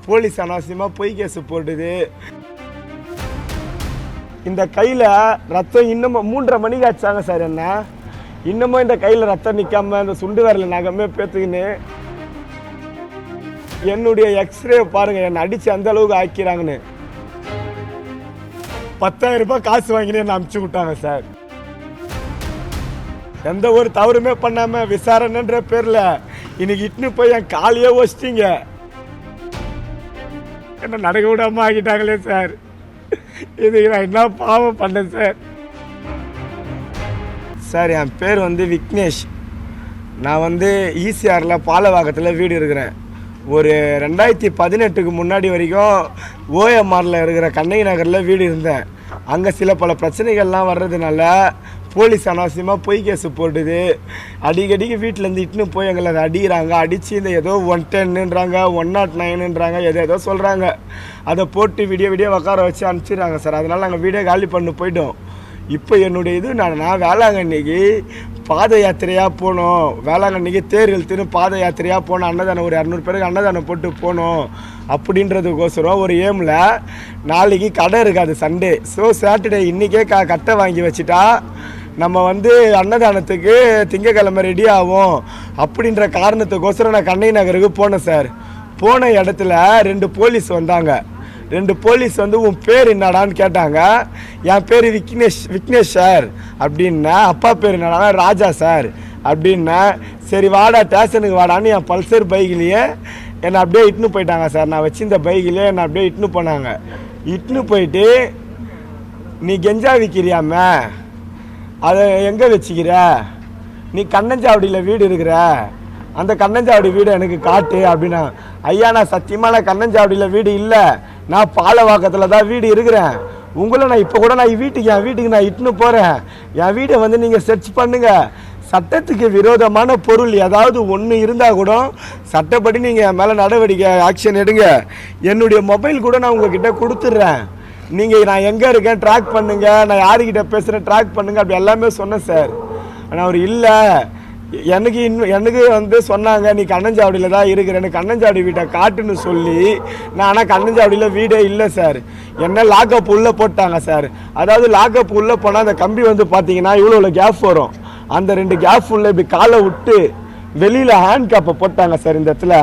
Police அனாவசியமாக பொய் case போட்டுது. இந்த கையில் ரத்தம் இன்னமும் 3:30 மணிக்கு ஆச்சாங்க சார். என்ன இன்னமும் இந்த கையில் ரத்தம் நிற்காம இந்த சுண்டு விரல நகமே பேத்துக்கின்னு என்னுடைய எக்ஸ்ரே பாருங்கள், என்னை அடித்து அந்த அளவுக்கு ஆக்கிறாங்கன்னு 10,000 ரூபாய் காசு வாங்கினே என்னை அனுப்பிச்சி விட்டாங்க சார். எந்த ஒரு தவறுமே பண்ணாமல் விசாரணைன்ற பேரில் இன்னைக்கு இட்டுன்னு போய் என் காலையே வச்சிட்டீங்க. என்ன நடக்க விடாமல் ஆகிட்டாங்களே சார். இதுக்கு நான் என்ன பாவம் பண்ணேன் சார். சார் என் பேர் விக்னேஷ். நான் ஈசிஆரில் பாலவாக்கத்தில் வீடு இருக்கிறேன். ஒரு 2018க்கு முன்னாடி வரைக்கும் ஓஎம்ஆரில் இருக்கிற கண்ணகி நகரில் வீடு இருந்தேன். அங்கே சில பல பிரச்சனைகள்லாம் வர்றதுனால போலீஸ் அனாவசியமாக பொய் கேஸு போட்டுது. அடிக்கடிக்கு வீட்டிலேருந்து இட்டுன்னு போய் எங்களை அதை அடிக்கிறாங்க. அடித்து இந்த ஏதோ 110ன்றாங்க, 109ன்றாங்க, ஏதோ சொல்கிறாங்க. அதை போட்டு விடிய உட்கார வச்சு அனுப்பிச்சிடுறாங்க சார். அதனால் நாங்கள் வீடியோ காலி பண்ணி போய்ட்டோம். இப்போ என்னுடைய இது நான் வேளாங்கண்ணிக்கு பாத யாத்திரையாக போனோம். வேளாங்கண்ணிக்கு தேர் இழுத்துன்னு பாத யாத்திரையாக போனோம். அன்னதானம் ஒரு 200 பேருக்கு அன்னதானம் போட்டு போனோம் அப்படின்றதுக்கோசரம் ஒரு ஏமில் நாளைக்கு கடை இருக்காது, சண்டே. ஸோ சாட்டர்டே இன்றைக்கே கட்டை வாங்கி வச்சுட்டா நம்ம அன்னதானத்துக்கு திங்கக்கிழமை ரெடி ஆகும் அப்படின்ற காரணத்துக்கோசரம் நான் கண்ணகி நகருக்கு போனேன் சார். போன இடத்துல 2 போலீஸ் வந்தாங்க. 2 போலீஸ் உன் பேர் என்னடான்னு கேட்டாங்க. என் பேர் விக்னேஷ் சார் அப்படின்னா. அப்பா பேர் என்னடா? ராஜா சார் அப்படின்னா. சரி வாடா ஸ்டேஷனுக்கு வாடான்னு என் பல்சர் பைக்லேயே என்னை அப்படியே இட்டுன்னு போயிட்டாங்க சார். நான் வச்சு இந்த பைக்லேயே என்னை அப்படியே இட்டுன்னு போனாங்க. இட்டுன்னு போயிட்டு நீ கெஞ்சா விற்கிறியாம, அதை எங்கே வச்சுக்கிற? நீ கண்ணஞ்சாவடியில் வீடு இருக்கிற, அந்த கண்ணஞ்சாவடி வீடு எனக்கு காட்டு அப்படின்னா. ஐயா நான் சத்தியமாக கண்ணஞ்சாவடியில் வீடு இல்லை, நான் பாலவாக்கத்தில் தான் வீடு இருக்கிறேன். உங்களை நான் இப்போ கூட நான் என் வீட்டுக்கு நான் இட்டுன்னு போகிறேன். என் வீடை நீங்கள் சர்ச் பண்ணுங்கள். சட்டத்துக்கு விரோதமான பொருள் ஏதாவது ஒன்று இருந்தால் கூட சட்டப்படி நீங்கள் என் மேலே நடவடிக்கை ஆக்ஷன் எடுங்க. என்னுடைய மொபைல் கூட நான் உங்ககிட்ட கொடுத்துட்றேன். நீங்கள் நான் எங்கே இருக்கேன் ட்ராக் பண்ணுங்கள், நான் யாருக்கிட்ட பேசுகிறேன் ட்ராக் பண்ணுங்கள் அப்படி எல்லாமே சொன்னேன் சார். ஆனால் அவர் இல்லை, எனக்கு சொன்னாங்க நீ கண்ணஞ்சாவடியில் தான் இருக்கிறேன்னு, கண்ணஞ்சாவடி வீட்டை காட்டுன்னு சொல்லி. நான் ஆனால் கண்ணஞ்சாவடியில் வீடே இல்லை சார். என்ன லாக்அப் உள்ளே போட்டாங்க சார். அதாவது லாக்அப் உள்ளே போனால் அந்த கம்பி பார்த்தீங்கன்னா இவ்வளோ கேப் வரும். அந்த 2 கேப் உள்ள இப்படி காலை விட்டு வெளியில் ஹேண்ட் கேப்பை போட்டாங்க சார். இந்த இடத்துல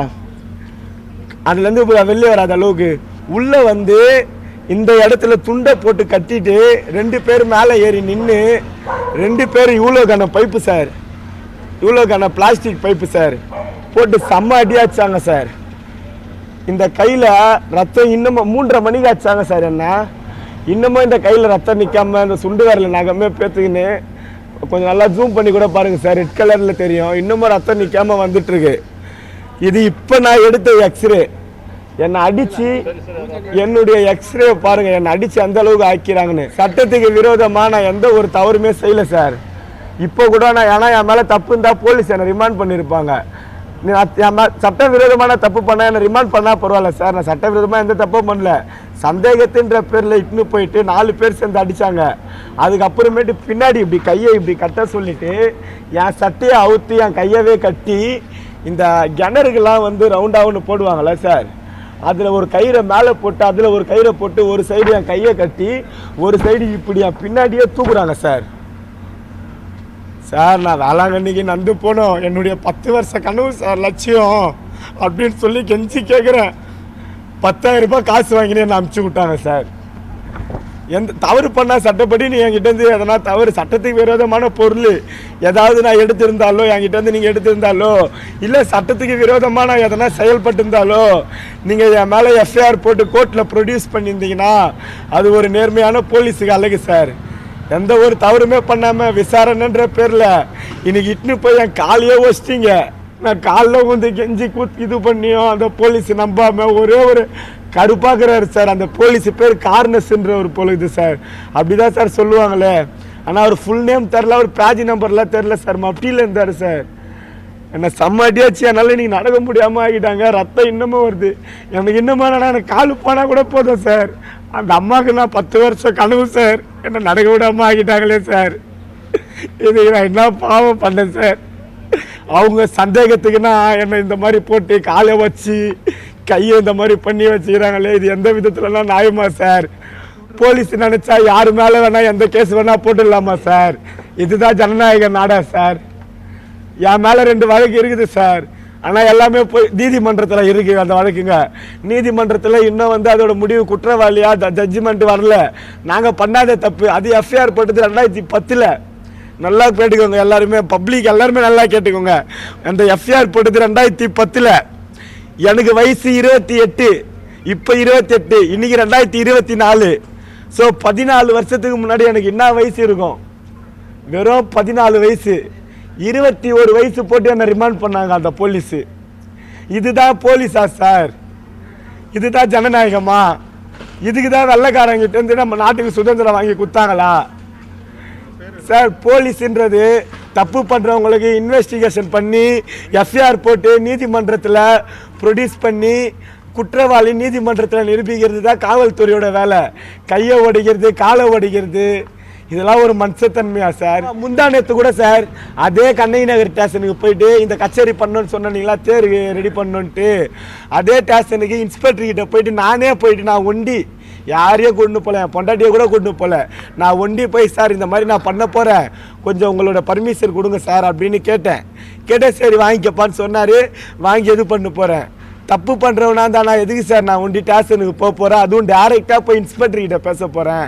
அதுலேருந்து வெளியே வராத அளவுக்கு உள்ளே இந்த இடத்துல துண்டை போட்டு கட்டிட்டு 2 பேர் மேலே ஏறி நின்று 2 பேர் இவ்வளோ கன பைப்பு சார், இவ்வளோ கன பிளாஸ்டிக் பைப்பு சார் போட்டு செம்ம அடியாச்சாங்க சார். இந்த கையில் ரத்தம் இன்னமும் 3:30 மணிக்கு ஆச்சாங்க சார். என்ன இன்னமும் இந்த கையில் ரத்தம் நிற்காம இந்த சுண்டு விரல நகமே பேத்துக்கின்னு கொஞ்சம் நல்லா ஜூம் பண்ணி கூட பாருங்கள் சார். ரெட் கலரில் தெரியும். இன்னமும் ரத்தம் நிற்காமல் வந்துட்டுருக்கு. இது இப்போ நான் எடுத்த எக்ஸ்ரே. என்னை அடித்து என்னுடைய எக்ஸ்ரே பாருங்கள், என்னை அடித்து அந்த அளவுக்கு ஆக்கிறாங்கன்னு. சட்டத்துக்கு விரோதமாக நான் எந்த ஒரு தவறுமே செய்யலை சார். இப்போ கூட நான் ஏன்னா என் மேலே தப்பு இருந்தால் போலீஸ் என்னை ரிமாண்ட் பண்ணியிருப்பாங்க. சட்ட விரோதமான தப்பு பண்ண என்னை ரிமாண்ட் பண்ணால் பரவாயில்ல சார். நான் சட்ட விரோதமாக எந்த தப்பும் பண்ணல. சந்தேகத்தின்ற பேரில் இட்டுன்னு போயிட்டு 4 பேர் சேர்ந்து அடித்தாங்க. அதுக்கப்புறமேட்டு பின்னாடி இப்படி கையை இப்படி கட்ட சொல்லிவிட்டு என் சட்டையை அவுத்து என் கையவே கட்டி இந்த கிணறுகள்லாம் ரவுண்டாக ஒன்று போடுவாங்கள்ல சார், அதில் ஒரு கயிறை மேலே போட்டு அதில் ஒரு கயிறை போட்டு ஒரு சைடு என் கையை கட்டி ஒரு சைடு இப்படி என் பின்னாடியே தூக்குறாங்க சார். சார் நான் வேளாங்கண்ணிக்கு நந்து போனோம். என்னுடைய 10 வருஷ கனவு சார், லட்சியம் அப்படின்னு சொல்லி கெஞ்சி கேட்குறேன். 10,000 ரூபாய் காசு வாங்கினே என்னை அனுப்பிச்சி விட்டாங்க சார். எந்த தவறு பண்ணால் சட்டப்படி நீ என்கிட்டேருந்து எதனா தவறு சட்டத்துக்கு விரோதமான பொருள் ஏதாவது நான் எடுத்திருந்தாலோ, என்கிட்டேருந்து நீங்கள் எடுத்திருந்தாலோ, இல்லை சட்டத்துக்கு விரோதமாக நான் எதனா செயல்பட்டிருந்தாலோ நீங்கள் என் மேலே எஃப்ஐஆர் போட்டு கோர்ட்டில் ப்ரொடியூஸ் பண்ணியிருந்தீங்கன்னா அது ஒரு நேர்மையான போலீஸுக்கு அழகு சார். எந்த ஒரு தவறுமே பண்ணாமல் விசாரணைன்ற பேரில் இன்னைக்கு இட்டுன்னு போய் என் காலையே வச்சிட்டீங்க. நான் காலில் கெஞ்சி இது பண்ணியும் அந்த போலீஸ் நம்பாமல் ஒரே ஒரு கடுப்பாக்குறாரு சார். அந்த போலீஸ் பேர் கார்னஸ்ன்ற ஒரு பொழுது சார், அப்படிதான் சார் சொல்லுவாங்களே. ஆனால் அவர் ஃபுல் நேம் தெரில, அவர் பேஜ் நம்பர்லாம் தெரில சார். மப்டியில் இருந்தார் சார். என்னை செம்ம அடியாச்சு. அதனால இன்னைக்கு நடக்க முடியாமல் ஆகிட்டாங்க. ரத்தம் இன்னமும் வருது. எனக்கு இன்னமும் எனக்கு காலு போனால் கூட போதும் சார். அந்த அம்மாவுக்கு நான் 10 வருஷம் கனவு சார். என்னை நடக்க விடாமல் ஆகிட்டாங்களே சார். இது நான் என்ன பாவம் பண்ணேன் சார். அவங்க சந்தேகத்துக்குன்னா என்னை இந்த மாதிரி போட்டு காலை வச்சு கையை இந்த மாதிரி பண்ணி வச்சுக்கிறாங்களே, இது எந்த விதத்துலலாம் நியாயமா சார்? போலீஸ் நினைச்சா யாரு மேல வேணா எந்த கேஸ் வேணா போட்டுடலாமா சார்? இதுதான் ஜனநாயக நாடா சார்? என் மேல 2 வழக்கு இருக்குது சார். ஆனா எல்லாமே போய் நீதிமன்றத்துல இருக்கு அந்த வழக்குங்க. நீதிமன்றத்துல இன்னும் வந்து அதோட முடிவு குற்றவாளியா ஜட்ஜ்மெண்ட் வரல. நாங்க பண்ணாத தப்பு. அது எஃப்ஐஆர் போட்டது 2010. நல்லா கேட்டுக்கோங்க எல்லாருமே, பப்ளிக் எல்லாருமே நல்லா கேட்டுக்கோங்க. அந்த எஃப்ஐஆர் போட்டது 2010. எனக்கு வயசு 28, இப்போ 28, இன்னைக்கு 2024. ஸோ 14 வருஷத்துக்கு முன்னாடி எனக்கு என்ன வயசு இருக்கும்? வெறும் 14 வயசு. 21 வயசு போட்டு என்ன ரிமாண்ட் பண்ணாங்க அந்த போலீஸு. இதுதான் போலீஸா சார்? இதுதான் ஜனநாயகமா? இதுக்கு தான் வெள்ளைக்காரங்கிட்ட இருந்து நம்ம நாட்டுக்கு சுதந்திரம் வாங்கி கொடுத்தாங்களா சார்? போலீஸ்ன்றது தப்பு பண்ணுறவங்களுக்கு இன்வெஸ்டிகேஷன் பண்ணி எஃப்ஐஆர் போட்டு நீதிமன்றத்தில் ப்ரொடியூஸ் பண்ணி குற்றவாளி நீதிமன்றத்தில் நிரூபிக்கிறது தான் காவல்துறையோட வேலை. கையை ஒடிக்கிறது, காலை ஒடிக்கிறது, இதெல்லாம் ஒரு மனுஷத்தன்மையா சார்? முந்தானத்து கூட சார் அதே கண்ணகி நகர் ஸ்டேஷனுக்கு போயிட்டு இந்த கச்சேரி பண்ணணும்னு சொன்னீங்களா, தேர் ரெடி பண்ணணுன்ட்டு, அதே ஸ்டேஷனுக்கு இன்ஸ்பெக்டர் கிட்ட போயிட்டு நானே போயிட்டு நான் ஒண்டி யாரையும் கொண்டு போகல, என் பொண்டாட்டியை கூட கொண்டு போகல, நான் ஒண்டி போய் சார் இந்த மாதிரி நான் பண்ண போகிறேன், கொஞ்சம் உங்களோட பர்மிஷன் கொடுங்க சார் அப்படின்னு கேட்டேன். சரி வாங்கிக்கப்பான்னு சொன்னார். வாங்கி எது பண்ண போகிறேன்? தப்பு பண்ணுறவனா தான் நான் எதுக்கு சார் நான் ஒண்டி ஸ்டேஷனுக்கு போக போகிறேன்? அதுவும் டைரெக்டாக போய் இன்ஸ்பெக்டர் கிட்ட பேச போகிறேன்.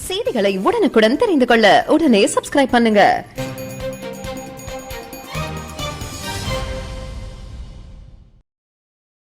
செய்திகளை உடனுக்குடன் தெரிந்து கொள்ள உடனே சப்ஸ்கிரைப் பண்ணுங்க.